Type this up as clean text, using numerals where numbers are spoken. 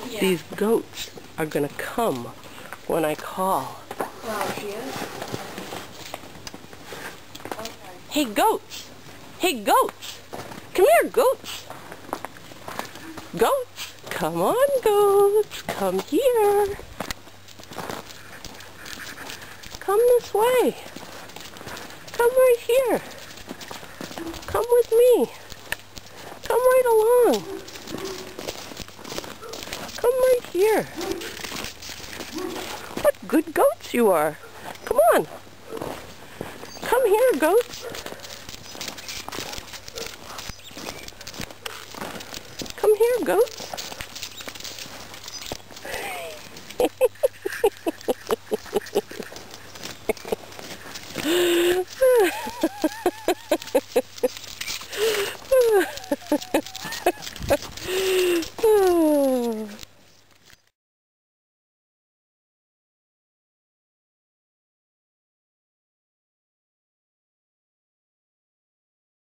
Yeah. These goats are gonna come when I call. Oh, she is? Okay. Hey, goats! Hey, goats! Come here, goats! Goats! Come on, goats! Come here! Come this way! Come right here! Come with me! Come right along! Come right here! What good goats you are! Come on! Come here, goats! Come here, goats!